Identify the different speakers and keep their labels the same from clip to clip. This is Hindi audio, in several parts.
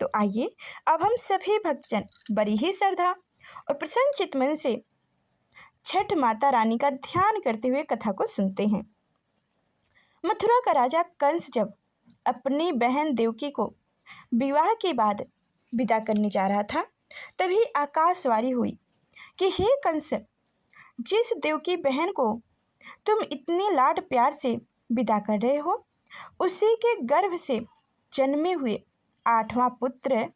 Speaker 1: तो आइए अब हम सभी भक्तजन बड़ी ही श्रद्धा और प्रसन्नचित्त मन से छठ माता रानी का ध्यान करते हुए कथा को सुनते हैं। मथुरा का राजा कंस जब अपनी बहन देवकी को विवाह के बाद विदा करने जा रहा था, तभी आकाशवाणी हुई कि हे कंस, जिस देवकी बहन को तुम इतने लाड प्यार से विदा कर रहे हो, उसी के गर्भ से जन्मे हुए 8वां पुत्र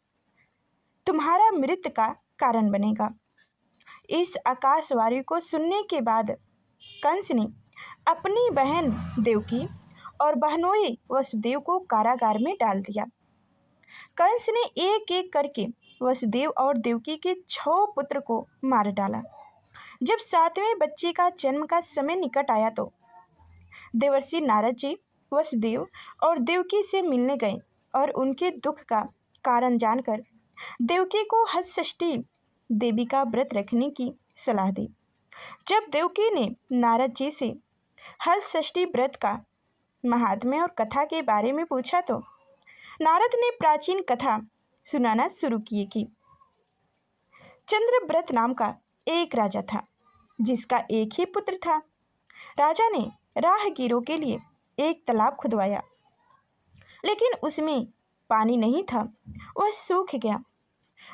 Speaker 1: तुम्हारा मृत्यु का कारण बनेगा। इस आकाशवाणी को सुनने के बाद कंस ने अपनी बहन देवकी और बहनोई वसुदेव को कारागार में डाल दिया। कंस ने एक एक करके वसुदेव और देवकी के 6 पुत्र को मार डाला। जब 7वें बच्चे का जन्म का समय निकट आया तो देवर्षि नारद जी वसुदेव और देवकी से मिलने गए और उनके दुख का कारण जानकर देवकी को हस्तष्ठी देवी का व्रत रखने की सलाह दी। जब देवकी ने नारद जी से हस्तष्ठी व्रत का महात्म्य और कथा के बारे में पूछा तो नारद ने प्राचीन कथा सुनाना शुरू किए कि चंद्रव्रत नाम का एक राजा था, जिसका एक ही पुत्र था। राजा ने राहगीरों के लिए एक तालाब खुदवाया, लेकिन उसमें पानी नहीं था, वह सूख गया।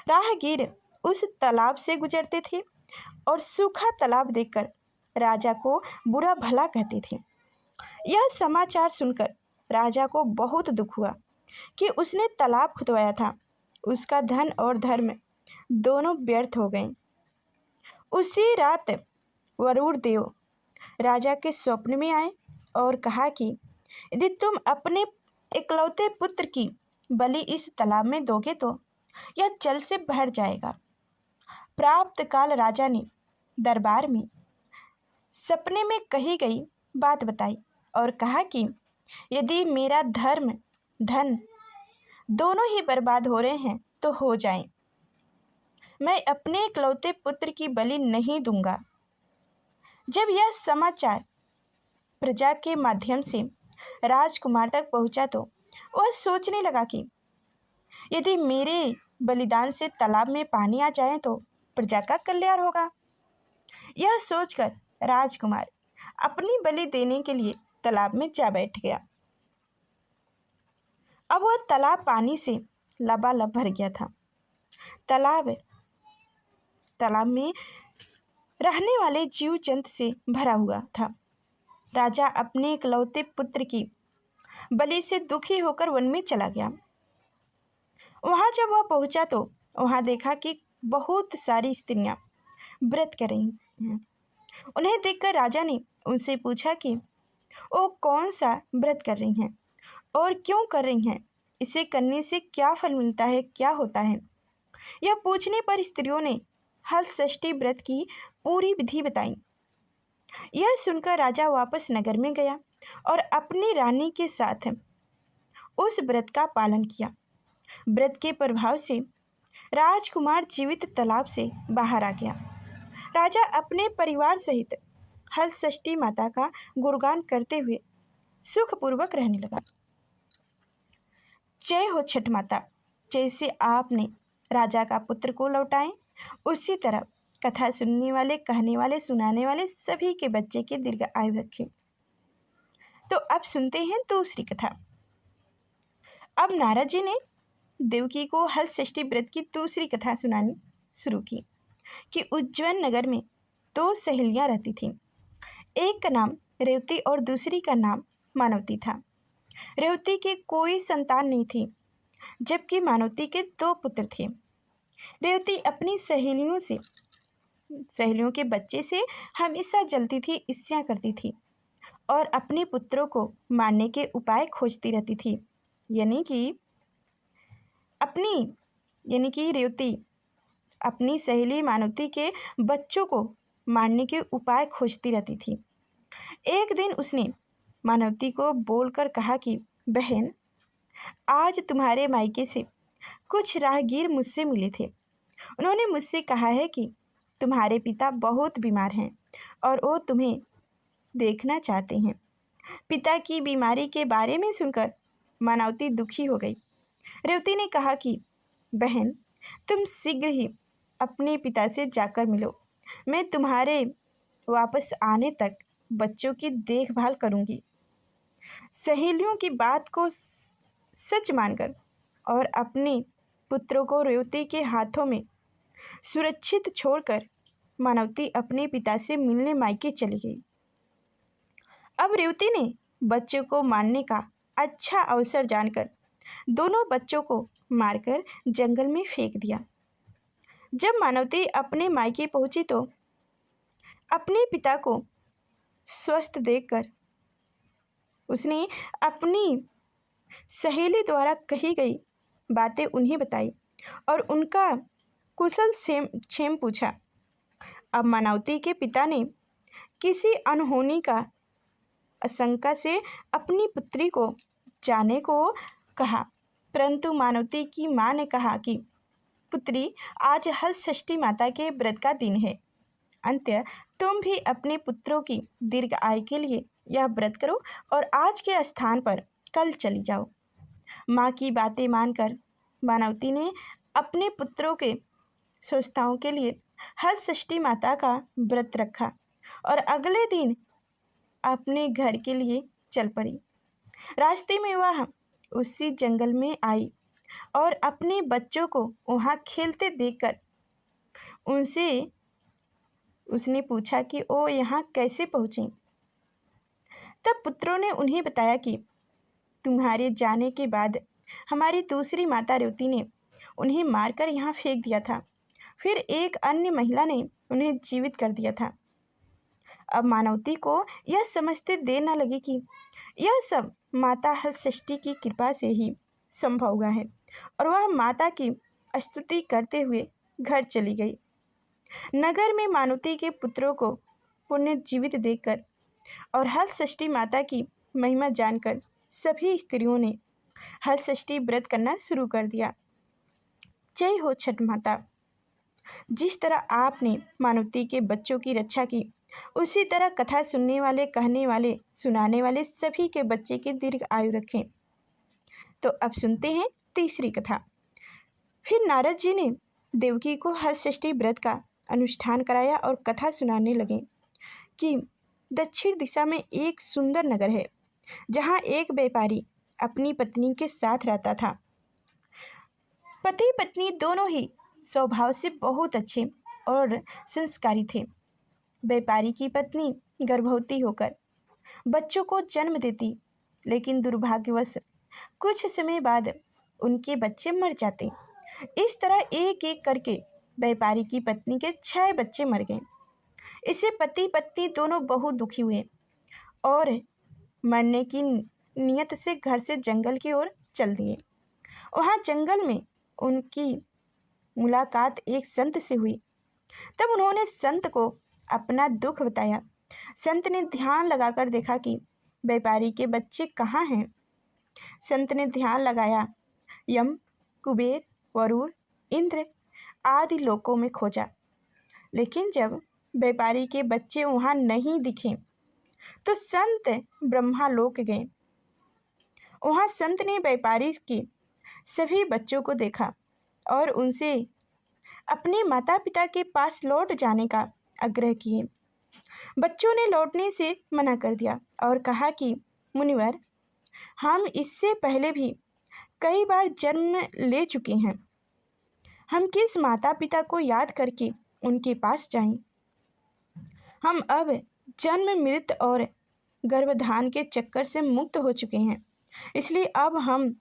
Speaker 1: राहगीर उस तालाब से गुजरते थे और सूखा तालाब देखकर राजा को बुरा भला कहते थे। यह समाचार सुनकर राजा को बहुत दुख हुआ कि उसने तालाब खुदवाया था, उसका धन और धर्म दोनों व्यर्थ हो गए। उसी रात वरुण देव राजा के स्वप्न में आए और कहा कि यदि तुम अपने इकलौते पुत्र की बलि इस तालाब में दोगे तो यह जल से भर जाएगा। प्राप्त काल राजा ने दरबार में सपने में कही गई बात बताई और कहा कि यदि मेरा धर्म धन दोनों ही बर्बाद हो रहे हैं तो हो जाएं, मैं अपने इकलौते पुत्र की बलि नहीं दूंगा। जब यह समाचार प्रजा के माध्यम से राजकुमार तक पहुंचा तो वह सोचने लगा कि यदि मेरे बलिदान से तालाब में पानी आ जाए तो प्रजा का कल्याण होगा। यह सोचकर राजकुमार अपनी बलि देने के लिए तालाब में जा बैठ गया। अब वह तालाब पानी से लबालब भर गया था। तालाब में रहने वाले जीव जंतु से भरा हुआ था। राजा अपने इकलौते पुत्र की बलि से दुखी होकर वन में चला गया। वहां जब वह पहुंचा तो वहां देखा कि बहुत सारी स्त्रियां व्रत कर रही हैं। उन्हें देखकर राजा ने उनसे पूछा कि वो कौन सा व्रत कर रही हैं और क्यों कर रही हैं, इसे करने से क्या फल मिलता है, क्या होता है। यह पूछने पर स्त्रियों ने हलषष्ठी व्रत की पूरी विधि बताई। यह सुनकर राजा वापस नगर में गया और अपनी रानी के साथ उस व्रत का पालन किया। व्रत के प्रभाव से राजकुमार जीवित तालाब से बाहर आ गया। राजा अपने परिवार सहित हलषष्ठी माता का गुणगान करते हुए सुखपूर्वक रहने लगा। जय हो छठ माता। जैसे आपने राजा का पुत्र को लौटाए, उसी तरह कथा सुनने वाले, कहने वाले, सुनाने वाले सभी के बच्चे के दीर्घ आयु रखें। तो अब सुनते हैं दूसरी कथा। अब नारद जी ने देवकी को हलषष्ठी व्रत की दूसरी कथा सुनानी शुरू की कि उज्जैन नगर में 2 सहेलियां रहती थीं। एक का नाम रेवती और दूसरी का नाम मानवती था। रेवती के कोई संतान नहीं थी, जबकि मानवती के 2 पुत्र थे। रेवती अपनी सहेलियों के बच्चे से हमेशा जलती थी, ईर्ष्या करती थी और अपने पुत्रों को मारने के उपाय खोजती रहती थी। यानी कि रेवती अपनी सहेली मानवती के बच्चों को मारने के उपाय खोजती रहती थी। एक दिन उसने मानवती को बोलकर कहा कि बहन, आज तुम्हारे मायके से कुछ राहगीर मुझसे मिले थे। उन्होंने मुझसे कहा है कि तुम्हारे पिता बहुत बीमार हैं और वो तुम्हें देखना चाहते हैं। पिता की बीमारी के बारे में सुनकर मानवती दुखी हो गई। रेवती ने कहा कि बहन, तुम शीघ्र ही अपने पिता से जाकर मिलो। मैं तुम्हारे वापस आने तक बच्चों की देखभाल करूंगी। सहेलियों की बात को सच मानकर और अपने पुत्रों को रेवती के हाथों में सुरक्षित छोड़कर मानवती अपने पिता से मिलने मायके चली गई। अब रेवती ने बच्चों को मारने का अच्छा अवसर जानकर दोनों बच्चों को मारकर जंगल में फेंक दिया। जब मानवती अपने मायके पहुंची तो अपने पिता को स्वस्थ देखकर उसने अपनी सहेली द्वारा कही गई बातें उन्हें बताई और उनका कुशल क्षेम पूछा। अब मानवती के पिता ने किसी अनहोनी का आशंका से अपनी पुत्री को जाने को कहा, परंतु मानवती की माँ ने कहा कि पुत्री, आज हलषष्ठी माता के व्रत का दिन है। अंत्य तुम भी अपने पुत्रों की दीर्घ आयु के लिए यह व्रत करो और आज के स्थान पर कल चली जाओ। माँ की बातें मानकर मानवती ने अपने पुत्रों के स्वस्थताओं के लिए हलषष्ठी माता का व्रत रखा और अगले दिन अपने घर के लिए चल पड़ी। रास्ते में वह उसी जंगल में आई और अपने बच्चों को वहाँ खेलते देखकर उसने पूछा कि वो यहाँ कैसे पहुँचे। तब पुत्रों ने उन्हें बताया कि तुम्हारे जाने के बाद हमारी दूसरी माता रेवती ने उन्हें मारकर यहाँ फेंक दिया था, फिर एक अन्य महिला ने उन्हें जीवित कर दिया था। अब मानवती को यह समझते देर न लगी कि यह सब माता हलषष्ठी की कृपा से ही संभव हुआ है और वह माता की स्तुति करते हुए घर चली गई। नगर में मानवती के पुत्रों को पुनर्जीवित देखकर और हलषष्ठी माता की महिमा जानकर सभी स्त्रियों ने हलषष्ठी व्रत करना शुरू कर दिया। जय हो छठ माता। जिस तरह आपने मानवती के बच्चों की रक्षा की, उसी तरह कथा सुनने वाले, कहने वाले, सुनाने वाले सभी के बच्चे की दीर्घ आयु रखें। तो अब सुनते हैं तीसरी कथा। फिर नारद जी ने देवकी को हलषष्ठी व्रत का अनुष्ठान कराया और कथा सुनाने लगे कि दक्षिण दिशा में एक सुंदर नगर है, जहाँ एक व्यापारी अपनी पत्नी के साथ रहता था। पति पत्नी दोनों ही स्वभाव से बहुत अच्छे और संस्कारी थे। व्यापारी की पत्नी गर्भवती होकर बच्चों को जन्म देती, लेकिन दुर्भाग्यवश कुछ समय बाद उनके बच्चे मर जाते। इस तरह एक एक करके व्यापारी की पत्नी के 6 बच्चे मर गए। इससे पति पत्नी दोनों बहुत दुखी हुए और मरने की नियत से घर से जंगल की ओर चल दिए। वहाँ जंगल में उनकी मुलाकात एक संत से हुई। तब उन्होंने संत को अपना दुख बताया। संत ने ध्यान लगाकर देखा कि व्यापारी के बच्चे कहाँ हैं। संत ने ध्यान लगाया, यम, कुबेर, वरुण, इंद्र आदि लोकों में खोजा, लेकिन जब व्यापारी के बच्चे वहाँ नहीं दिखे तो संत ब्रह्मालोक गए। वहाँ संत ने व्यापारी के सभी बच्चों को देखा और उनसे अपने माता पिता के पास लौट जाने का आग्रह किए। बच्चों ने लौटने से मना कर दिया और कहा कि मुनिवर, हम इससे पहले भी कई बार जन्म ले चुके हैं, हम किस माता पिता को याद करके उनके पास जाएं। हम अब जन्म, मृत्यु और गर्भधान के चक्कर से मुक्त हो चुके हैं, इसलिए अब हम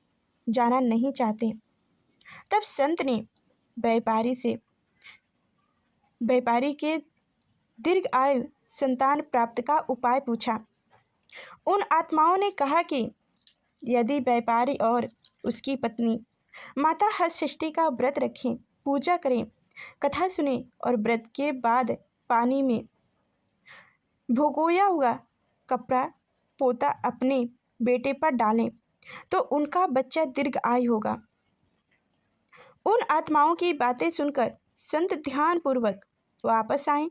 Speaker 1: जाना नहीं चाहते। तब संत ने व्यापारी के दीर्घ आयु संतान प्राप्त का उपाय पूछा। उन आत्माओं ने कहा कि यदि व्यापारी और उसकी पत्नी माता हलषष्ठी का व्रत रखें, पूजा करें, कथा सुने और व्रत के बाद पानी में भिगोया हुआ कपड़ा पोता अपने बेटे पर डालें तो उनका बच्चा दीर्घ आयु होगा। उन आत्माओं की बातें सुनकर संत ध्यानपूर्वक वापस आए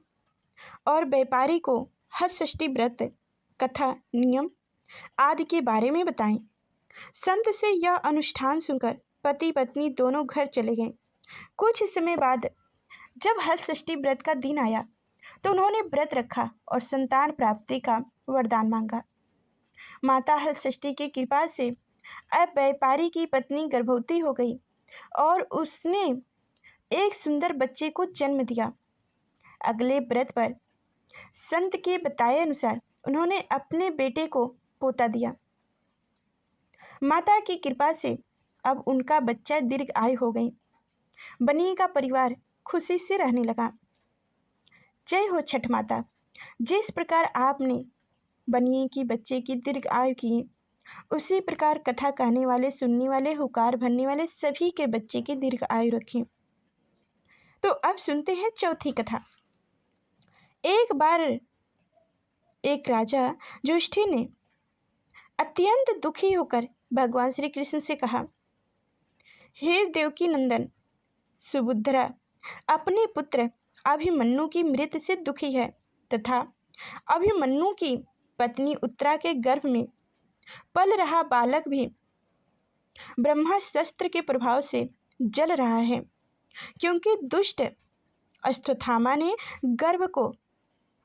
Speaker 1: और व्यापारी को हलषष्ठी व्रत, कथा, नियम आदि के बारे में बताएं। संत से यह अनुष्ठान सुनकर पति पत्नी दोनों घर चले गए। कुछ समय बाद जब हलषष्ठी व्रत का दिन आया तो उन्होंने व्रत रखा और संतान प्राप्ति का वरदान मांगा। माता हलषष्ठी की कृपा से अब व्यापारी की पत्नी गर्भवती हो गई और उसने एक सुंदर बच्चे को जन्म दिया। अगले व्रत पर संत के बताए अनुसार उन्होंने अपने बेटे को पोता दिया। माता की कृपा से अब उनका बच्चा दीर्घ आयु हो गई। बनिए का परिवार खुशी से रहने लगा। जय हो छठ माता। जिस प्रकार आपने बनिए की बच्चे की दीर्घ आयु की, उसी प्रकार कथा कहने वाले, सुनने वाले, हुकार भरने वाले सभी के बच्चे की दीर्घ आयु रखें। तो अब सुनते हैं चौथी कथा। एक बार एक राजा युधिष्ठिर ने अत्यंत दुखी होकर भगवान श्री कृष्ण से कहा, हे देवकी नंदन सुभद्रा, अपने पुत्र अभिमन्यु की मृत्यु से दुखी है तथा अभिमन्यु की पत्नी उत्तरा के गर्भ में पल रहा बालक भी ब्रह्मास्त्र के प्रभाव से जल रहा है, क्योंकि दुष्ट अश्वत्थामा ने गर्भ को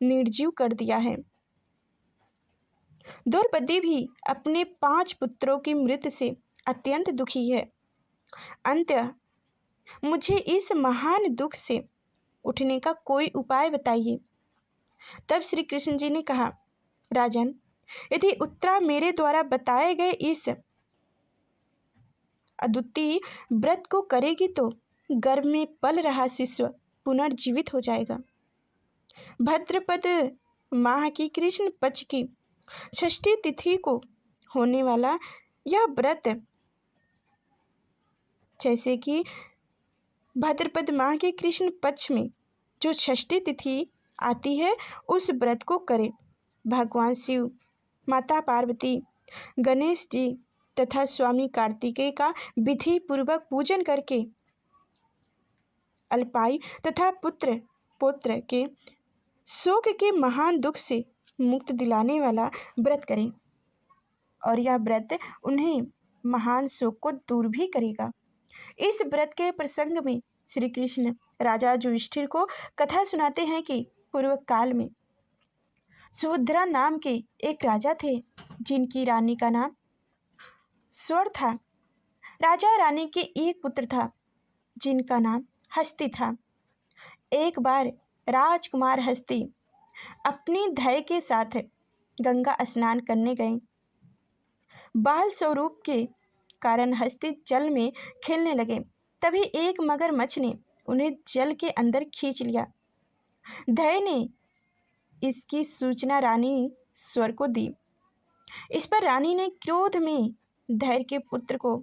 Speaker 1: निर्जीव कर दिया है। द्रौपदी भी अपने 5 पुत्रों की मृत्यु से अत्यंत दुखी है। अंततः मुझे इस महान दुख से उठने का कोई उपाय बताइए। तब श्री कृष्ण जी ने कहा, राजन, यदि उत्तरा मेरे द्वारा बताए गए इस अद्वितीय व्रत को करेगी तो गर्भ में पल रहा शिशु पुनर्जीवित हो जाएगा। भाद्रपद माह की कृष्ण पक्ष की षष्ठी तिथि को होने वाला यह व्रत, जैसे कि भाद्रपद माह के कृष्ण पक्ष में जो षष्ठी तिथि आती है, उस व्रत को करे। भगवान शिव, माता पार्वती, गणेश जी तथा स्वामी कार्तिकेय का विधि पूर्वक पूजन करके अल्पायु तथा पुत्र पौत्र के शोक के महान दुख से मुक्त दिलाने वाला व्रत करें, और यह व्रत उन्हें महान शोक को दूर भी करेगा। इस व्रत के प्रसंग में श्री कृष्ण राजा युधिष्ठिर को कथा सुनाते हैं कि पूर्व काल में सुभद्रा नाम के एक राजा थे, जिनकी रानी का नाम स्वर था। राजा रानी के एक पुत्र था, जिनका नाम हस्ती था। एक बार राजकुमार हस्ती अपनी धै के साथ गंगा स्नान करने गए। बाल स्वरूप के कारण हस्ती जल में खेलने लगे। तभी एक मगरमच्छ ने उन्हें जल के अंदर खींच लिया। धै ने इसकी सूचना रानी स्वर को दी। इस पर रानी ने क्रोध में धै के पुत्र को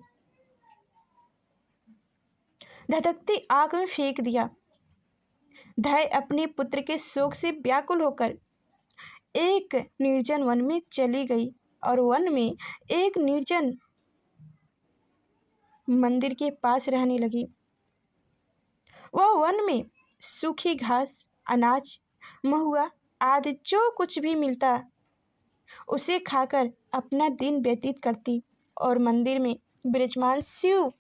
Speaker 1: धधकती आग में फेंक दिया। धै अपने पुत्र के शोक से व्याकुल होकर एक निर्जन वन में चली गई और वन में एक निर्जन मंदिर के पास रहने लगी। वह वन में सूखी घास, अनाज, महुआ आदि जो कुछ भी मिलता उसे खाकर अपना दिन व्यतीत करती और मंदिर में विराजमान शिव,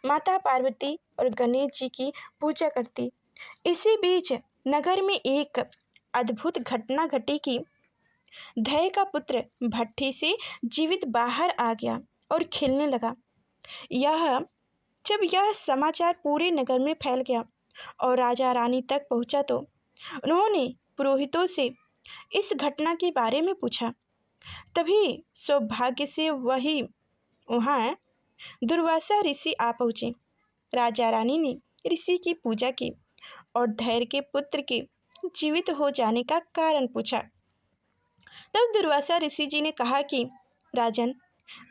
Speaker 1: माता पार्वती और गणेश जी की पूजा करती। इसी बीच नगर में एक अद्भुत घटना घटी कि धै का पुत्र भट्ठी से जीवित बाहर आ गया और खेलने लगा। जब यह समाचार पूरे नगर में फैल गया और राजा रानी तक पहुंचा तो उन्होंने पुरोहितों से इस घटना के बारे में पूछा। तभी सौभाग्य से वहाँ दुर्वासा ऋषि आ पहुँचे। राजा रानी ने ऋषि की पूजा की और धैर्य के पुत्र के जीवित हो जाने का कारण पूछा। तब दुर्वासा ऋषि जी ने कहा कि राजन,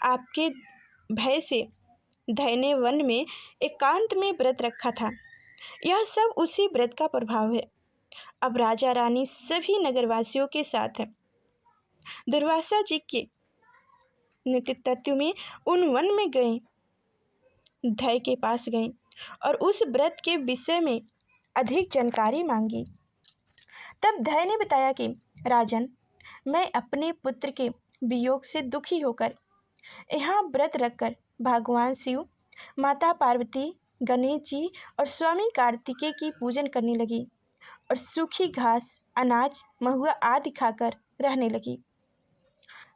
Speaker 1: आपके भय से धै ने वन में एकांत में व्रत रखा था। यह सब उसी व्रत का प्रभाव है। अब राजा रानी सभी नगरवासियों के साथ दुर्वासा जी के नेतृत्व में उन वन में गए, धै के पास गए और उस व्रत के विषय में अधिक जानकारी मांगी। तब धै ने बताया कि राजन, मैं अपने पुत्र के वियोग से दुखी होकर यहाँ व्रत रखकर भगवान शिव, माता पार्वती गणेश जी और स्वामी कार्तिकेय की पूजन करने लगी और सूखी घास, अनाज, महुआ आदि खाकर रहने लगी।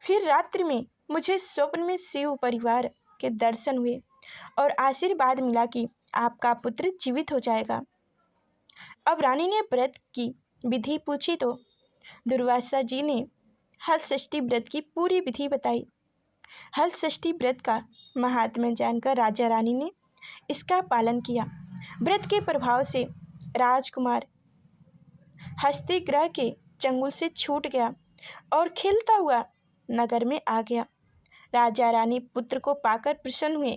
Speaker 1: फिर रात्रि में मुझे स्वप्न में शिव परिवार के दर्शन हुए और आशीर्वाद मिला कि आपका पुत्र जीवित हो जाएगा। अब रानी ने व्रत की विधि पूछी तो दुर्वासा जी ने हलषष्ठी व्रत की पूरी विधि बताई। हलषष्ठी व्रत का महात्म्य जानकर राजा रानी ने इसका पालन किया। व्रत के प्रभाव से राजकुमार हस्ती ग्रह के चंगुल से छूट गया और खिलता हुआ नगर में आ गया। राजा रानी पुत्र को पाकर प्रसन्न हुए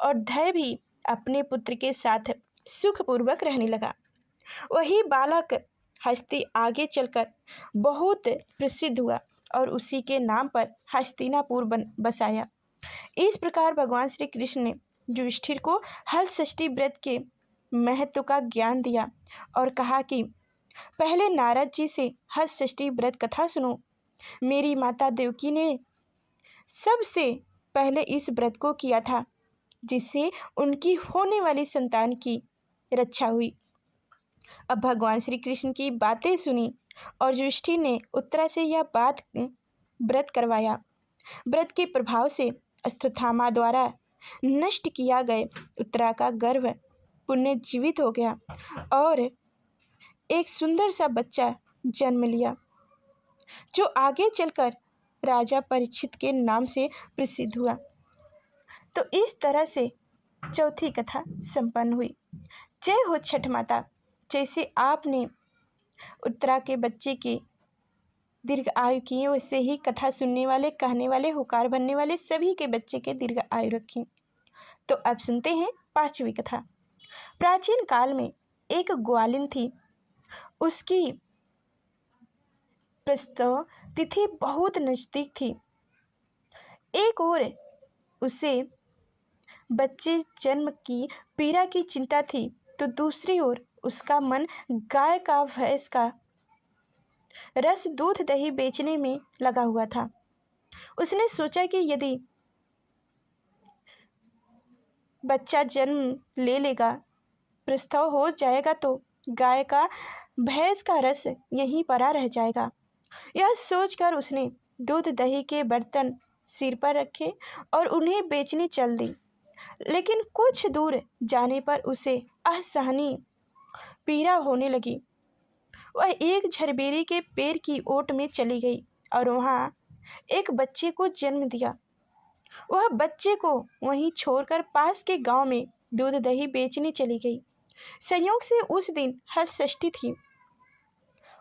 Speaker 1: और धय भी अपने पुत्र के साथ सुखपूर्वक रहने लगा। वही बालक हस्ती आगे चलकर बहुत प्रसिद्ध हुआ और उसी के नाम पर हस्तिनापुर बसाया। इस प्रकार भगवान श्री कृष्ण ने युधिष्ठिर को हलषष्ठी व्रत के महत्व का ज्ञान दिया और कहा कि पहले नारद जी से हलषष्ठी व्रत कथा सुनो। मेरी माता देवकी ने सबसे पहले इस व्रत को किया था, जिससे उनकी होने वाली संतान की रक्षा हुई। अब भगवान श्री कृष्ण की बातें सुनी और युधिष्ठिर ने उत्तरा से यह बात व्रत करवाया। व्रत के प्रभाव से अश्वत्थामा द्वारा नष्ट किया गए उत्तरा का गर्भ पुण्य जीवित हो गया और एक सुंदर सा बच्चा जन्म लिया, जो आगे चलकर राजा परीक्षित के नाम से प्रसिद्ध हुआ। तो इस तरह से चौथी कथा संपन्न हुई। जय हो छठ माता। जैसे आपने उत्तरा के बच्चे की दीर्घ आयु की है, वैसे ही कथा सुनने वाले, कहने वाले, हुकार भरने वाले सभी के बच्चे के दीर्घ आयु रखें। तो अब सुनते हैं पांचवी कथा। प्राचीन काल में एक ग्वालिन थी। उसकी प्रसव तिथि बहुत नज़दीक थी। एक ओर उसे बच्चे जन्म की पीड़ा की चिंता थी, तो दूसरी ओर उसका मन गाय का, भैंस का रस, दूध, दही बेचने में लगा हुआ था। उसने सोचा कि यदि बच्चा जन्म ले लेगा, प्रसव हो जाएगा, तो गाय का, भैंस का रस यहीं पड़ा रह जाएगा। यह सोचकर उसने दूध दही के बर्तन सिर पर रखे और उन्हें बेचने चल दी। लेकिन कुछ दूर जाने पर उसे असहनीय पीड़ा होने लगी। वह एक झरबेरी के पेड़ की ओट में चली गई और वहाँ एक बच्चे को जन्म दिया। वह बच्चे को वहीं छोड़कर पास के गांव में दूध दही बेचने चली गई। संयोग से उस दिन हलषष्ठी थी।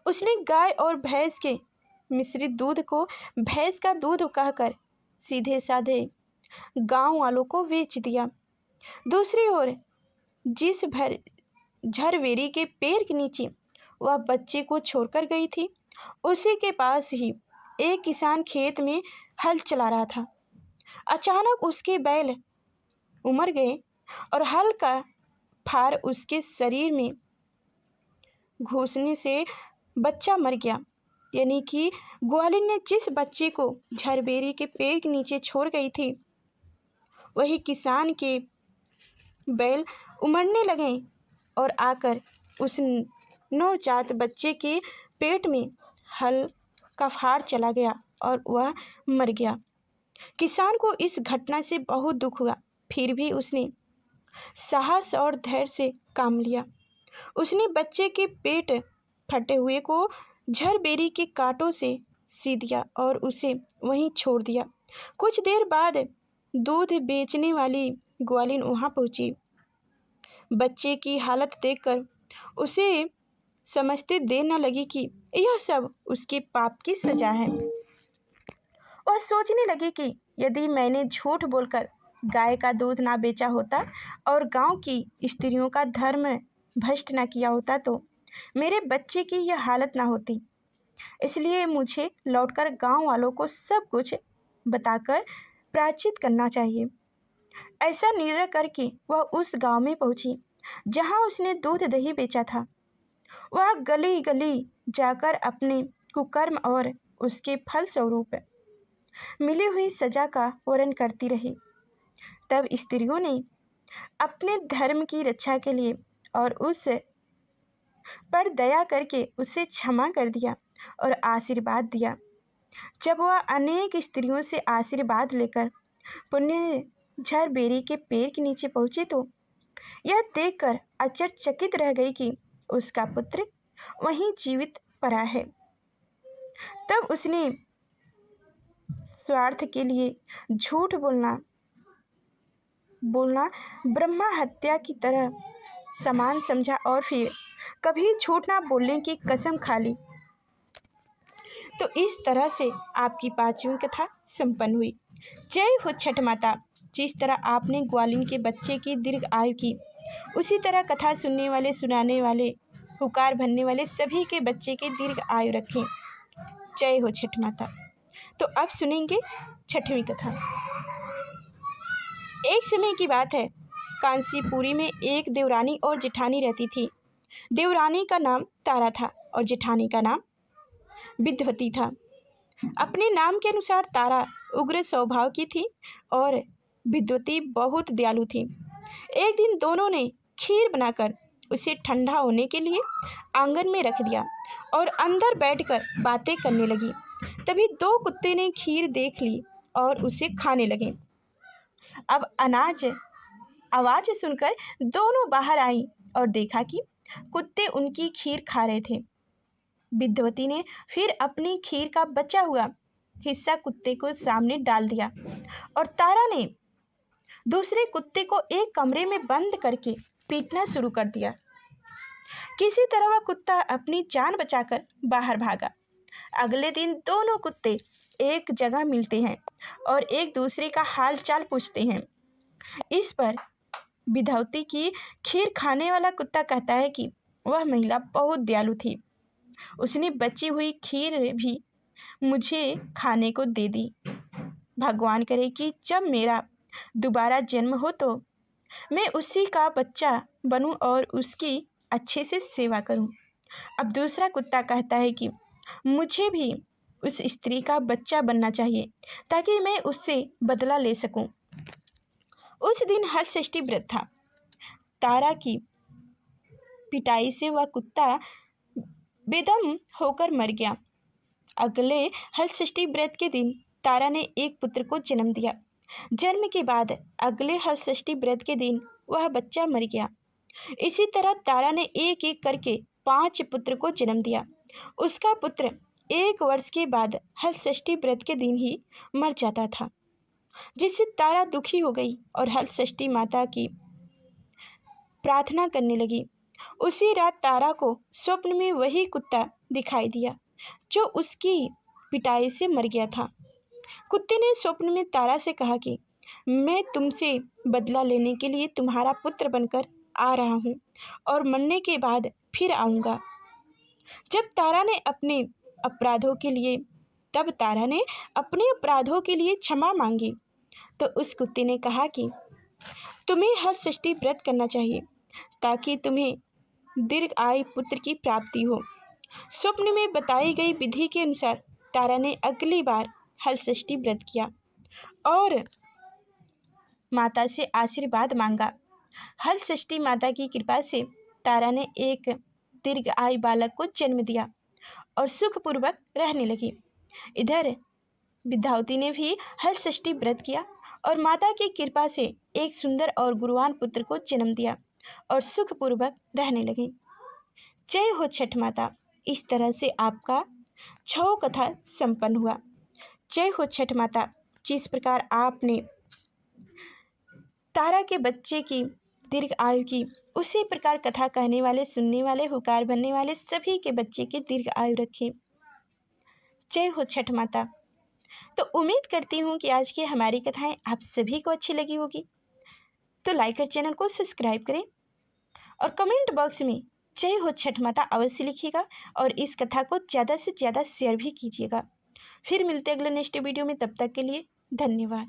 Speaker 1: उसने गाय और भैंस के मिश्रित दूध को भैंस का दूध कहकर सीधे साधे गांव वालों को बेच दिया। दूसरी ओर जिस झरबेरी के पेड़ के नीचे वह बच्चे को छोड़कर गई थी, उसी के पास ही एक किसान खेत में हल चला रहा था। अचानक उसके बैल उमड़ गए और हल का फार उसके शरीर में घुसने से बच्चा मर गया। यानी कि ग्वालिन ने जिस बच्चे को झरबेरी के पेड़ के नीचे छोड़ गई थी, वही किसान के बैल उमड़ने लगे और आकर उस नवजात बच्चे के पेट में हल का फाड़ चला गया और वह मर गया। किसान को इस घटना से बहुत दुख हुआ, फिर भी उसने साहस और धैर्य से काम लिया। उसने बच्चे के पेट फटे हुए को झरबेरी के कांटों से सी दिया और उसे वहीं छोड़ दिया। कुछ देर बाद दूध बेचने वाली ग्वालिन वहां पहुंची। बच्चे की हालत देखकर उसे समझते देर न लगी कि यह सब उसके पाप की सजा है। वह सोचने लगी कि यदि मैंने झूठ बोलकर गाय का दूध ना बेचा होता और गांव की स्त्रियों का धर्म भ्रष्ट ना किया होता, तो मेरे बच्चे की यह हालत ना होती। इसलिए मुझे लौटकर गांव वालों को सब कुछ बताकर प्रायश्चित करना चाहिए। ऐसा निर्णय करके वह उस गांव में पहुंची जहां उसने दूध दही बेचा था। वह गली गली जाकर अपने कुकर्म और उसके फल स्वरूप मिली हुई सजा का वर्णन करती रही। तब स्त्रियों ने अपने धर्म की रक्षा के लिए और उस पर दया करके उसे क्षमा कर दिया और आशीर्वाद दिया। जब वह अनेक स्त्रियों से आशीर्वाद लेकर पुण्य झर बेरी के पेड़ के नीचे पहुंची तो यह देखकर आश्चर्यचकित रह गई कि उसका पुत्र वहीं जीवित पड़ा है। तब उसने स्वार्थ के लिए झूठ बोलना ब्रह्मा हत्या की तरह समान समझा और फिर कभी झूठ ना बोलने की कसम खा ली। तो इस तरह से आपकी 5वीं कथा संपन्न हुई। जय हो छठ माता। जिस तरह आपने ग्वालिन के बच्चे की दीर्घ आयु की, उसी तरह कथा सुनने वाले, सुनाने वाले, हुकार भरने वाले सभी के बच्चे के दीर्घ आयु रखें। जय हो छठ माता। तो अब सुनेंगे 6वीं कथा। एक समय की बात है, कांसीपुरी में एक देवरानी और जेठानी रहती थी। देवरानी का नाम तारा था और जेठानी का नाम विद्वती था। अपने नाम के अनुसार तारा उग्र स्वभाव की थी और विद्वती बहुत दयालु थी। एक दिन दोनों ने खीर बनाकर उसे ठंडा होने के लिए आंगन में रख दिया और अंदर बैठकर बातें करने लगी। तभी 2 कुत्ते ने खीर देख ली और उसे खाने लगे। अब आवाज़ सुनकर दोनों बाहर आई और देखा कि कुत्ते उनकी खीर खा रहे थे। विद्वती ने फिर अपनी खीर का बचा हुआ हिस्सा कुत्ते को सामने डाल दिया और तारा ने दूसरे कुत्ते को एक कमरे में बंद करके पीटना शुरू कर दिया। किसी तरह वह कुत्ता अपनी जान बचाकर बाहर भागा। अगले दिन दोनों कुत्ते एक जगह मिलते हैं और एक दूसरे का हाल चाल पूछते हैं। इस पर विद्वती की खीर खाने वाला कुत्ता कहता है कि वह महिला बहुत दयालु थी, उसने बची हुई खीर भी मुझे खाने को दे दी। भगवान करे कि जब मेरा दोबारा जन्म हो तो मैं उसी का बच्चा बनूं और उसकी अच्छे से सेवा करूं। अब दूसरा कुत्ता कहता है कि मुझे भी उस स्त्री का बच्चा बनना चाहिए ताकि मैं उससे बदला ले सकूं। उस दिन हलषष्ठी व्रत था। तारा की पिटाई से वह कुत्ता बेदम होकर मर गया। अगले हलषष्ठी व्रत के दिन तारा ने एक पुत्र को जन्म दिया। जन्म के बाद अगले हलषष्ठी व्रत के दिन वह बच्चा मर गया। इसी तरह तारा ने एक एक करके 5 पुत्र को जन्म दिया। उसका पुत्र 1 वर्ष के बाद हलषष्ठी व्रत के दिन ही मर जाता था, जिससे तारा दुखी हो गई और हलषष्ठी माता की प्रार्थना करने लगी। उसी रात तारा को स्वप्न में वही कुत्ता दिखाई दिया जो उसकी पिटाई से मर गया था। कुत्ते ने स्वप्न में तारा से कहा कि मैं तुमसे बदला लेने के लिए तुम्हारा पुत्र बनकर आ रहा हूँ और मरने के बाद फिर आऊँगा। तब तारा ने अपने अपराधों के लिए क्षमा मांगी तो उस कुत्ते ने कहा कि तुम्हें हलषष्ठी व्रत करना चाहिए ताकि तुम्हें दीर्घ आयु पुत्र की प्राप्ति हो। स्वप्न में बताई गई विधि के अनुसार तारा ने अगली बार हलषष्ठी व्रत किया और माता से आशीर्वाद मांगा। हलषष्ठी माता की कृपा से तारा ने एक दीर्घ आयु बालक को जन्म दिया और सुखपूर्वक रहने लगी। इधर विद्यावती ने भी हलषष्ठी व्रत किया और माता की कृपा से एक सुंदर और गुणवान पुत्र को जन्म दिया और सुखपूर्वक रहने लगी। जय हो छठ माता। इस तरह से आपका 6 कथा संपन्न हुआ। जय हो छठ माता। जिस प्रकार आपने तारा के बच्चे की दीर्घ आयु की, उसी प्रकार कथा कहने वाले, सुनने वाले, हुकार भरने वाले सभी के बच्चे की दीर्घ आयु रखें। जय हो छठ माता। तो उम्मीद करती हूँ कि आज की हमारी कथाएं आप सभी को अच्छी लगी होगी। तो लाइक और चैनल को सब्सक्राइब करें और कमेंट बॉक्स में जय हो छठ माता अवश्य लिखिएगा और इस कथा को ज़्यादा से ज़्यादा शेयर भी कीजिएगा। फिर मिलते अगले नेक्स्ट वीडियो में, तब तक के लिए धन्यवाद।